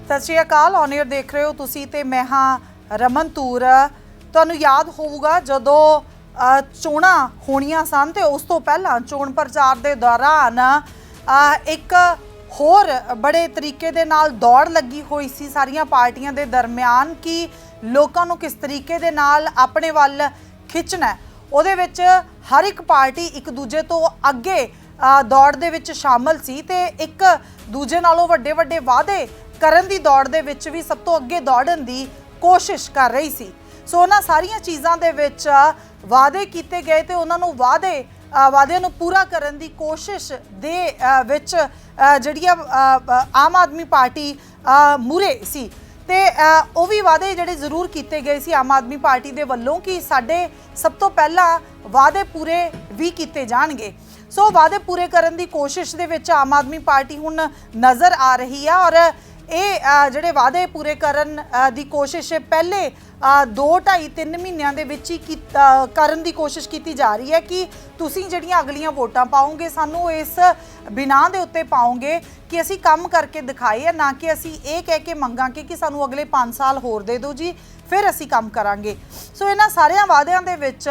सत श्री अकाल। On air देख रहे हो तुसी ते मैं हाँ रमन तूर। तुहानूं याद होऊगा जदों चोणां होणीआं सन ते उस तो पहलां चोण प्रचार दे दौरान एक होर बड़े तरीके दे नाल दौड़ लगी हुई सी सारियां पार्टियां दे दरम्यान कि लोकां नूं किस तरीके दे नाल अपने वल खिच्चना है। उहदे विच हर एक पार्टी एक दूजे तो अगे दौड़ दे विच शामिल सी ते एक दूजे नालों वड्डे वड्डे वादे करन दी दौड़ दे विच भी सब तो अगे दौड़न दी कोशिश कर रही सी। सो उन्हां सारियां चीज़ां दे विच वादे कीते गए ते उन्हां नूं वादियां नूं पूरा करन दी कोशिश दे विच जिहड़ी आम आदमी पार्टी मूरे सी ते वो भी वादे जिहड़े जरूर कीते गए सी आम आदमी पार्टी दे वल्लों कि साडे सब तो पहला वादे पूरे भी कीते जाणगे। सो वादे पूरे करन दी कोशिश दे विच आम आदमी पार्टी हुण नज़र आ रही है और ये जिहड़े वादे पूरे करन दी कोशिश पहले 2-2.5-3 महीनों दे विच ही करन दी कोशिश की जा रही है कि तुसीं जिहड़ियां अगलियां वोटां पाओगे सानू इस बिना दे उत्ते पाओगे कि असीं काम करके दिखाए, ना कि असीं ये कह के मंगांगे कि सानू अगले 5 साल होर दे दो जी फिर असीं काम करांगे। सो इन्हां सारियां वादियां दे विच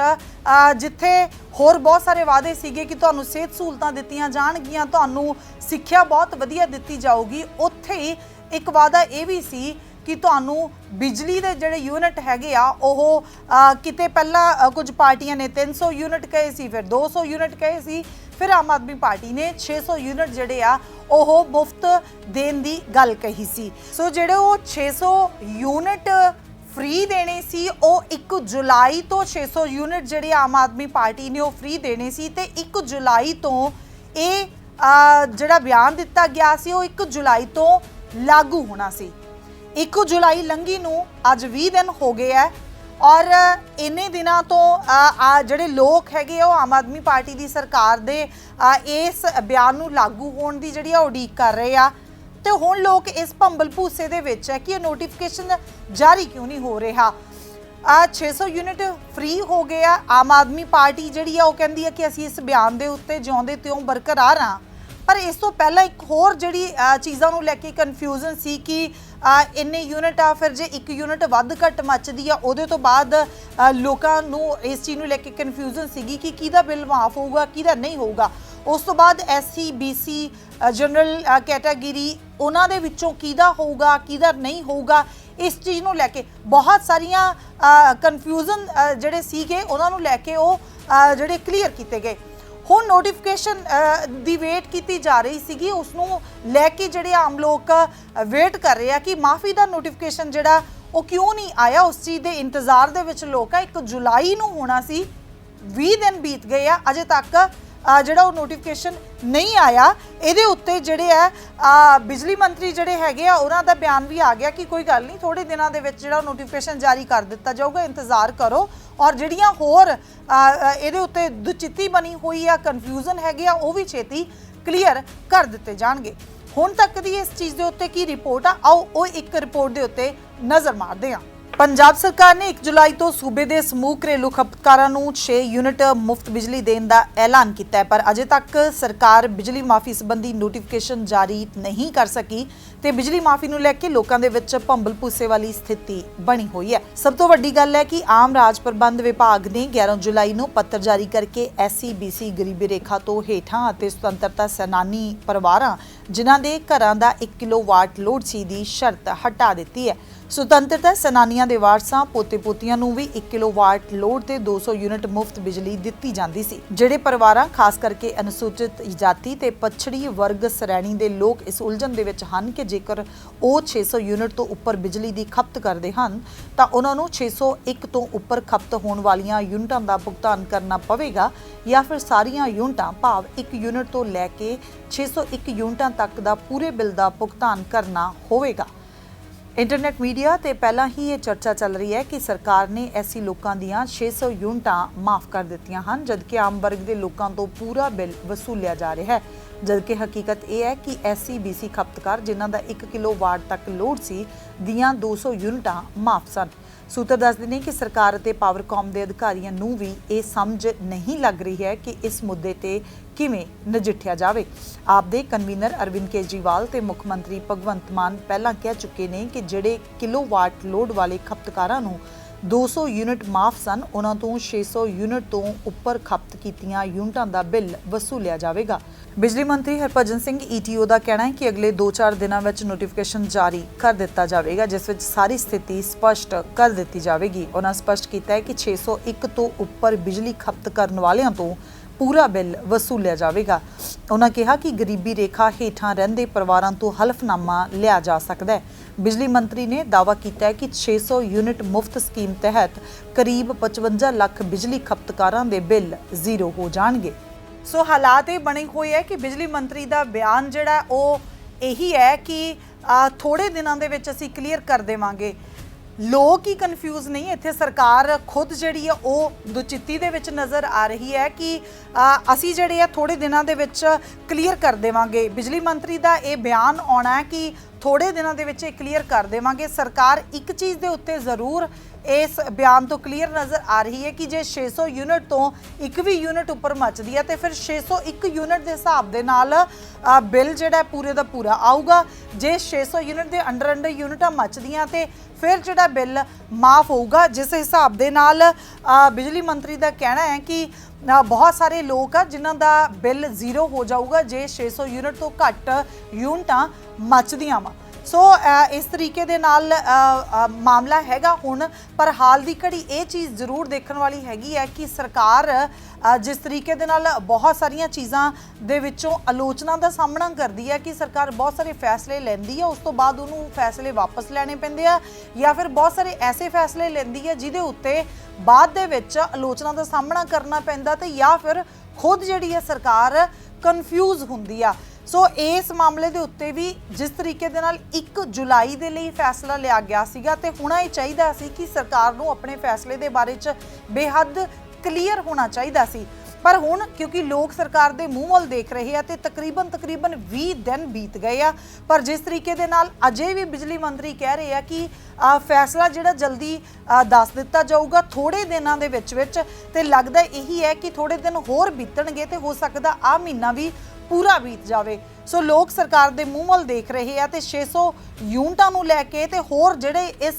जिथे होर बहुत सारे वादे सीगे कि तुहानू सेहत सहूलतां दित्तियां जाणगियां, तुहानू सिੱਖਿਆ बहुत वधिया दित्ती जाऊगी, उत्थे ही एक वादा ये भी सी कि तुहानू बिजली दे जिहड़े यूनिट हैगे आ ओह किते पहला कुछ पार्टियां ने 300 यूनिट कहे सी, फिर 200 यूनिट कहे सी, फिर आम आदमी पार्टी ने 600 यूनिट जिहड़े आ ओह मुफ्त देण दी गल कही सी। सो जिहड़े वो 600 यूनिट फ्री देने सी ओ 1 जुलाई तो 600 यूनिट जिहड़े आम आदमी पार्टी ने वो फ्री देने सी ते 1 जुलाई तो ये जिहड़ा बयान दिता गया सी वो 1 जुलाई तो लागू होना सी। 1 जुलाई लंघी नूं अज 20 दिन हो गए है और इन्ने दिनों तो जिहड़े लोग हैगे वो आम आदमी पार्टी दी सरकार दे इस बयान नूं लागू होण दी जिहड़ी उडीक कर रहे आ ते हुण लोग इस भंबल भूसे दे विच है कि नोटिफिकेशन जारी क्यों नहीं हो रहा। 600 यूनिट फ्री हो गया। आम आदमी पार्टी जिहड़ी वो कहंदी है कि असीं इस बयान दे उत्ते जिउंदे त्यों बरकरार हाँ, पर इस तो पहला एक होर जिहड़ी चीज़ां नूं लैके कन्फ्यूजन सी कि इन्ने यूनिट आ, फिर जे 1 यूनिट वध घट मचदी आ उहदे तो बाद लोकां नूं इस चीज़ नूं लैके कन्फ्यूजन सीगी कि किहदा बिल माफ़ होऊगा किहदा नहीं होऊगा। उस तो बाद SC BC जनरल कैटागिरी उन्हां दे विच्चों किहदा होऊगा किहदा नहीं होऊगा, इस चीज़ नूं लैके बहुत सारियां कन्फ्यूजन जिहड़े सीगे उन्हां नूं लैके वो जिहड़े क्लीयर कीते गए। हुण नोटिफिकेशन दी वेट की जा रही सीगी, उसनूं लैके जिहड़े आम लोग वेट कर रहे हैं कि माफ़ी दा नोटिफिकेशन जिहड़ा वो क्यों नहीं आया, उस चीज़ के इंतज़ार दे विच लोग 1 जुलाई नूं होना सी। 20 दिन बीत गए आ अजे तक जिहड़ा वो नोटिफिकेशन नहीं आया। इहदे उत्ते जिहड़े है बिजली मंत्री जिहड़े हैगे आ उन्हां दा बयान भी आ गया कि कोई गल नहीं, थोड़े दिनों दे विच जिहड़ा नोटिफिकेशन जारी कर दिता जाऊगा, इंतज़ार करो और जिहड़ियां होर इहदे उत्ते दुचित्ती बनी हुई आ कन्फ्यूजन हैगे आ वो भी छेती क्लीयर कर दिते जाणगे। हुण तक दी इस चीज़ दे उत्ते की रिपोर्ट आ, आओ वो एक रिपोर्ट दे उत्ते नज़र मारदे हां। पंजाब सरकार ने 1 जुलाई तो सूबे के समूह घरेलू खपतकारां नूं 6 यूनिट मुफ्त बिजली देने का ऐलान किया है, पर अजे तक सरकार बिजली माफ़ी संबंधी नोटिफिकेशन जारी नहीं कर सकी ते बिजली माफ़ी नूं लैके लोकां दे विच भंबल भूसे वाली स्थिति बनी हुई है। सब तो वड्डी गल है कि आम राज प्रबंध विभाग ने 11 जुलाई नूं पत्र जारी करके SC BC गरीबी रेखा तो हेठां अते सुतंत्रता सैनानी परिवारां जिन्हां दे घरां दा 1 किलोवाट लोड सी दी शर्त हटा दित्ती है। सुतंत्रता सैनानियां दे वारसां पोते पोतियां नूं भी 1 किलोवाट लोड ते 200 यूनिट मुफ्त बिजली दित्ती जांदी सी। जिहड़े परिवारां खास करके अनुसूचित जाति ते पछड़ी वर्ग श्रेणी दे लोग इस उलझन दे विच हन कि जेकर ਉਹ 600 यूनिट तो उपर बिजली की खपत करते हैं तो उन्होंने 601 तो उपर खपत होने वालियां यूनिटां का भुगतान करना पवेगा या फिर सारियां यूनिटां भाव 1 यूनिट तो लैके 601 यूनिटां तक का पूरे बिल का भुगतान करना होवेगा। इंटरनेट मीडिया ते पहला ही ये चर्चा चल रही है कि सरकार ने ऐसी लोगों दियां 600 यूनिटां माफ़ कर दित्तियां हन, जबकि आम वर्ग के लोगों तो पूरा बिल वसूलिया जा रहा है। जबकि हकीकत यह है कि SC BC खपतकार जिन्हां दा 1 किलोवाट तक लोड सी दियां 200 यूनिटां माफ़ सन। ਸੂਤਰ ਦੱਸਦੇ ਨੇ ਕਿ ਸਰਕਾਰ ਅਤੇ ਪਾਵਰਕਾਮ ਦੇ ਅਧਿਕਾਰੀਆਂ ਨੂੰ ਵੀ ਇਹ ਸਮਝ ਨਹੀਂ ਲੱਗ ਰਹੀ ਹੈ ਕਿ ਇਸ ਮੁੱਦੇ ਤੇ ਕਿਵੇਂ ਨਜਿੱਠਿਆ ਜਾਵੇ। ਆਪ ਦੇ ਕਨਵੀਨਰ ਅਰਵਿੰਦ ਕੇਜਰੀਵਾਲ ਤੇ ਮੁੱਖ ਮੰਤਰੀ ਭਗਵੰਤ ਮਾਨ ਪਹਿਲਾਂ ਕਹਿ ਚੁੱਕੇ ਨੇ ਕਿ ਜਿਹੜੇ ਕਿਲੋਵਾਟ ਲੋਡ ਵਾਲੇ ਖਪਤਕਾਰਾਂ ਨੂੰ 200 ਯੂਨਿਟ ਮਾਫ ਸਨ, ਉਹਨਾਂ ਤੋਂ 600 ਯੂਨਿਟ ਤੋਂ ਉੱਪਰ ਖਪਤ ਕੀਤੀਆਂ ਯੂਨਿਟਾਂ ਦਾ ਬਿੱਲ ਵਸੂਲਿਆ ਜਾਵੇਗਾ। ਬਿਜਲੀ ਮੰਤਰੀ ਹਰਭਜਨ ਸਿੰਘ ਈਟੀਓ ਦਾ ਕਹਿਣਾ ਹੈ ਕਿ ਅਗਲੇ 2-4 ਦਿਨਾਂ ਵਿੱਚ ਨੋਟੀਫਿਕੇਸ਼ਨ ਜਾਰੀ ਕਰ ਦਿੱਤਾ ਜਾਵੇਗਾ, ਜਿਸ ਵਿੱਚ ਸਾਰੀ ਸਥਿਤੀ ਸਪਸ਼ਟ ਕਰ ਦਿੱਤੀ ਜਾਵੇਗੀ। ਉਹਨਾਂ ਸਪਸ਼ਟ ਕੀਤਾ ਹੈ ਕਿ 601 ਤੋਂ ਉੱਪਰ ਬਿਜਲੀ ਖਪਤ ਕਰਨ ਵਾਲਿਆਂ ਤੋਂ ਪੂਰਾ ਬਿੱਲ ਵਸੂਲਿਆ ਜਾਵੇਗਾ। ਉਹਨਾਂ ਕਿਹਾ ਕਿ ਗਰੀਬੀ ਰੇਖਾ ਹੇਠਾਂ ਰਹਿੰਦੇ ਪਰਿਵਾਰਾਂ ਤੋਂ ਹਲਫਨਾਮਾ ਲਿਆ ਜਾ ਸਕਦਾ ਹੈ। ਬਿਜਲੀ ਮੰਤਰੀ ਨੇ ਦਾਅਵਾ ਕੀਤਾ ਹੈ ਕਿ 600 ਯੂਨਿਟ ਮੁਫਤ ਸਕੀਮ ਤਹਿਤ ਕਰੀਬ 55 ਲੱਖ ਬਿਜਲੀ ਖਪਤਕਾਰਾਂ ਦੇ ਬਿੱਲ ਜ਼ੀਰੋ ਹੋ ਜਾਣਗੇ। ਸੋ ਹਾਲਾਤ ਇਹ ਬਣੇ ਹੋਏ ਹੈ ਕਿ ਬਿਜਲੀ ਮੰਤਰੀ ਦਾ ਬਿਆਨ ਜਿਹੜਾ ਉਹ ਇਹੀ ਹੈ ਕਿ ਥੋੜੇ ਦਿਨਾਂ ਦੇ ਵਿੱਚ ਅਸੀਂ ਕਲੀਅਰ ਕਰ ਦੇਵਾਂਗੇ। ਲੋਕ ਹੀ ਕਨਫਿਊਜ਼ ਨਹੀਂ, ਇੱਥੇ ਸਰਕਾਰ ਖੁਦ ਜਿਹੜੀ ਹੈ ਉਹ ਦੁਚਿੱਤੀ ਦੇ ਵਿੱਚ ਨਜ਼ਰ ਆ ਰਹੀ ਹੈ ਕਿ ਅਸੀਂ ਜਿਹੜੇ ਆ ਥੋੜੇ ਦਿਨਾਂ ਦੇ ਵਿੱਚ ਕਲੀਅਰ ਕਰ ਦੇਵਾਂਗੇ। ਬਿਜਲੀ ਮੰਤਰੀ ਦਾ ਇਹ ਬਿਆਨ ਆਉਣਾ ਹੈ ਕਿ ਥੋੜੇ ਦਿਨਾਂ ਦੇ ਵਿੱਚ ਇਹ ਕਲੀਅਰ ਕਰ ਦੇਵਾਂਗੇ। ਸਰਕਾਰ ਇੱਕ ਚੀਜ਼ ਦੇ ਉੱਤੇ ਜ਼ਰੂਰ ਇਸ ਬਿਆਨ ਤੋਂ ਕਲੀਅਰ ਨਜ਼ਰ ਆ ਰਹੀ ਹੈ ਕਿ ਜੇ 600 ਯੂਨਿਟ ਤੋਂ ਇੱਕ ਵੀ ਯੂਨਿਟ ਉੱਪਰ ਮੱਚਦੀ ਹੈ ਤੇ ਫਿਰ 601 ਯੂਨਿਟ ਦੇ ਹਿਸਾਬ ਦੇ ਨਾਲ ਬਿੱਲ ਜਿਹੜਾ ਪੂਰੇ ਦਾ ਪੂਰਾ ਆਊਗਾ। ਜੇ 600 ਯੂਨਿਟ ਦੇ ਅੰਡਰ ਯੂਨਿਟਾਂ ਮੱਚਦੀਆਂ ਤੇ ਫਿਰ ਜਿਹੜਾ ਬਿੱਲ ਮਾਫ ਹੋਊਗਾ। ਜਿਸ ਹਿਸਾਬ ਦੇ ਨਾਲ ਬਿਜਲੀ ਮੰਤਰੀ ਦਾ ਕਹਿਣਾ ਹੈ ਕਿ ਬਹੁਤ ਸਾਰੇ ਲੋਕ ਆ ਜਿਨ੍ਹਾਂ ਦਾ ਬਿੱਲ ਜ਼ੀਰੋ ਹੋ ਜਾਊਗਾ ਜੇ 600 ਯੂਨਿਟ ਤੋਂ ਘੱਟ ਯੂਨਿਟਾਂ ਮੱਚਦੀਆਂ ਵਾ। ਸੋ ਇਸ ਤਰੀਕੇ ਦੇ ਨਾਲ ਮਾਮਲਾ ਹੈਗਾ ਹੁਣ, ਪਰ ਹਾਲ ਦੀ ਘੜੀ ਇਹ ਚੀਜ਼ ਜ਼ਰੂਰ ਦੇਖਣ ਵਾਲੀ ਹੈਗੀ ਹੈ ਕਿ ਸਰਕਾਰ ਜਿਸ ਤਰੀਕੇ ਦੇ ਨਾਲ ਬਹੁਤ ਸਾਰੀਆਂ ਚੀਜ਼ਾਂ ਦੇ ਵਿੱਚੋਂ ਆਲੋਚਨਾ ਦਾ ਸਾਹਮਣਾ ਕਰਦੀ ਹੈ ਕਿ ਸਰਕਾਰ ਬਹੁਤ ਸਾਰੇ ਫੈਸਲੇ ਲੈਂਦੀ ਹੈ, ਉਸ ਤੋਂ ਬਾਅਦ ਉਹਨੂੰ ਫੈਸਲੇ ਵਾਪਸ ਲੈਣੇ ਪੈਂਦੇ ਆ, ਜਾਂ ਫਿਰ ਬਹੁਤ ਸਾਰੇ ਐਸੇ ਫੈਸਲੇ ਲੈਂਦੀ ਹੈ ਜਿਹਦੇ ਉੱਤੇ ਬਾਅਦ ਦੇ ਵਿੱਚ ਆਲੋਚਨਾ ਦਾ ਸਾਹਮਣਾ ਕਰਨਾ ਪੈਂਦਾ, ਤੇ ਜਾਂ ਫਿਰ ਖੁਦ ਜਿਹੜੀ ਹੈ ਸਰਕਾਰ ਕਨਫਿਊਜ਼ ਹੁੰਦੀ ਆ। ਸੋ ਇਸ ਮਾਮਲੇ ਦੇ ਉੱਤੇ ਵੀ ਜਿਸ ਤਰੀਕੇ ਦੇ ਨਾਲ 1 ਜੁਲਾਈ ਦੇ ਲਈ ਫੈਸਲਾ ਲਿਆ ਗਿਆ ਸੀਗਾ ਤੇ ਹੁਣ ਇਹ ਚਾਹੀਦਾ ਸੀ ਕਿ ਸਰਕਾਰ ਨੂੰ ਆਪਣੇ ਫੈਸਲੇ ਦੇ ਬਾਰੇ 'ਚ ਬੇਹੱਦ ਕਲੀਅਰ ਹੋਣਾ ਚਾਹੀਦਾ ਸੀ। ਪਰ ਹੁਣ ਕਿਉਂਕਿ ਲੋਕ ਸਰਕਾਰ ਦੇ ਮੂੰਹ ਵੱਲ ਦੇਖ ਰਹੇ ਆ ਤੇ ਤਕਰੀਬਨ 20 ਦਿਨ ਬੀਤ ਗਏ ਆ, ਪਰ ਜਿਸ ਤਰੀਕੇ ਦੇ ਨਾਲ ਅਜੇ ਵੀ ਬਿਜਲੀ ਮੰਤਰੀ ਕਹਿ ਰਹੇ ਆ ਕਿ ਫੈਸਲਾ ਜਿਹੜਾ ਜਲਦੀ ਦੱਸ ਦਿੱਤਾ ਜਾਊਗਾ ਥੋੜੇ ਦਿਨਾਂ ਦੇ ਵਿੱਚ ਤੇ ਲੱਗਦਾ ਇਹੀ ਹੈ ਕਿ ਥੋੜੇ ਦਿਨ ਹੋਰ ਬੀਤਣਗੇ ਤੇ ਹੋ ਸਕਦਾ ਆ ਮਹੀਨਾ ਵੀ ਪੂਰਾ ਬੀਤ ਜਾਵੇ। ਸੋ ਲੋਕ ਸਰਕਾਰ ਦੇ ਮੂੰਹ ਵੱਲ ਦੇਖ ਰਹੇ ਆ ਤੇ 600 ਯੂਨਿਟਾਂ ਨੂੰ ਲੈ ਕੇ ਤੇ ਹੋਰ ਜਿਹੜੇ ਇਸ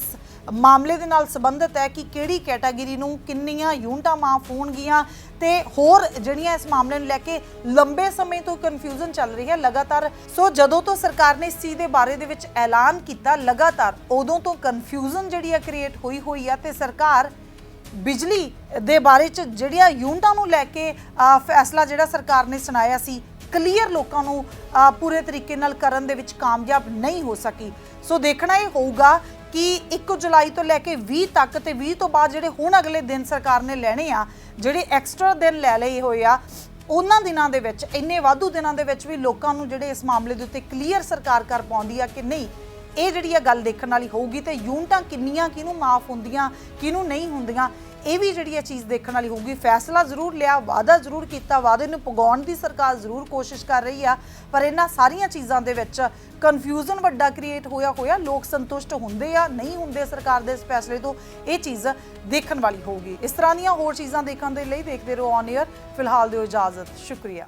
ਮਾਮਲੇ ਦੇ ਨਾਲ ਸੰਬੰਧਿਤ ਹੈ ਕਿ ਕਿਹੜੀ ਕੈਟਾਗਰੀ ਨੂੰ ਕਿੰਨੀਆਂ ਯੂਨਿਟਾਂ ਮਾਫ ਹੋਣਗੀਆਂ ਤੇ ਹੋਰ ਜਿਹੜੀਆਂ ਇਸ ਮਾਮਲੇ ਨੂੰ ਲੈ ਕੇ ਲੰਬੇ ਸਮੇਂ ਤੋਂ ਕਨਫਿਊਜ਼ਨ ਚੱਲ ਰਹੀ ਹੈ ਲਗਾਤਾਰ। ਸੋ ਜਦੋਂ ਤੋਂ ਸਰਕਾਰ ਨੇ ਇਸ ਚੀਜ਼ ਦੇ ਬਾਰੇ ਦੇ ਵਿੱਚ ਐਲਾਨ ਕੀਤਾ ਲਗਾਤਾਰ ਉਦੋਂ ਤੋਂ ਕਨਫਿਊਜ਼ਨ ਜਿਹੜੀ ਹੈ ਕ੍ਰੀਏਟ ਹੋਈ ਆ ਤੇ ਸਰਕਾਰ ਬਿਜਲੀ ਦੇ ਬਾਰੇ 'ਚ ਜਿਹੜੀਆਂ ਯੂਨਿਟਾਂ ਨੂੰ ਲੈ ਕੇ ਫੈਸਲਾ ਜਿਹੜਾ ਸਰਕਾਰ ਨੇ ਸੁਣਾਇਆ ਸੀ ਕਲੀਅਰ ਲੋਕਾਂ ਨੂੰ ਪੂਰੇ ਤਰੀਕੇ ਨਾਲ ਕਰਨ ਦੇ ਵਿੱਚ ਕਾਮਯਾਬ ਨਹੀਂ ਹੋ ਸਕੀ। ਸੋ ਦੇਖਣਾ ਇਹ ਹੋਊਗਾ ਕਿ 1 ਜੁਲਾਈ ਤੋਂ ਲੈ ਕੇ 20 ਤੱਕ ਤੇ 20 ਤੋਂ ਬਾਅਦ ਜਿਹੜੇ ਹੁਣ ਅਗਲੇ ਦਿਨ ਸਰਕਾਰ ਨੇ ਲੈਣੇ ਆ, ਜਿਹੜੇ ਐਕਸਟਰਾ ਦਿਨ ਲੈ ਲਏ ਹੋਏ ਆ, ਉਹਨਾਂ ਦਿਨਾਂ ਦੇ ਵਿੱਚ ਇੰਨੇ ਵਾਧੂ ਦਿਨਾਂ ਦੇ ਵਿੱਚ ਵੀ ਲੋਕਾਂ ਨੂੰ ਜਿਹੜੇ ਇਸ ਮਾਮਲੇ ਦੇ ਉੱਤੇ ਕਲੀਅਰ ਸਰਕਾਰ ਕਰ ਪਾਉਂਦੀ ਆ ਕਿ ਨਹੀਂ, ਇਹ ਜਿਹੜੀ ਆ ਗੱਲ ਦੇਖਣ ਵਾਲੀ ਹੋਊਗੀ। ਤੇ ਯੂਨਿਟਾਂ ਕਿੰਨੀਆਂ ਕਿਹਨੂੰ ਮਾਫ ਹੁੰਦੀਆਂ ਕਿਹਨੂੰ ਨਹੀਂ ਹੁੰਦੀਆਂ ਇਹ ਵੀ ਜਿਹੜੀ ਚੀਜ਼ ਦੇਖਣ ਵਾਲੀ ਹੋਊਗੀ। ਫੈਸਲਾ ਜ਼ਰੂਰ ਲਿਆ, ਵਾਅਦਾ ਜ਼ਰੂਰ ਕੀਤਾ, ਵਾਅਦੇ ਨੂੰ ਪੁਗਾਉਣ ਦੀ ਸਰਕਾਰ ਜ਼ਰੂਰ ਕੋਸ਼ਿਸ਼ ਕਰ ਰਹੀ ਆ, ਪਰ ਇਹਨਾਂ ਸਾਰੀਆਂ ਚੀਜ਼ਾਂ ਦੇ ਵਿੱਚ ਕਨਫਿਊਜ਼ਨ ਵੱਡਾ ਕ੍ਰੀਏਟ ਹੋਇਆ ਲੋਕ ਸੰਤੁਸ਼ਟ ਹੁੰਦੇ ਆ ਨਹੀਂ ਹੁੰਦੇ ਸਰਕਾਰ ਦੇ ਇਸ ਫੈਸਲੇ ਤੋਂ, ਇਹ ਚੀਜ਼ ਦੇਖਣ ਵਾਲੀ ਹੋਊਗੀ। ਇਸ ਤਰ੍ਹਾਂ ਦੀਆਂ ਹੋਰ ਚੀਜ਼ਾਂ ਦੇਖਣ ਦੇ ਲਈ ਦੇਖਦੇ ਰਹੋ ਔਨ 에ਅਰ। ਫਿਲਹਾਲ ਦਿਓ ਇਜਾਜ਼ਤ, ਸ਼ੁਕਰੀਆ।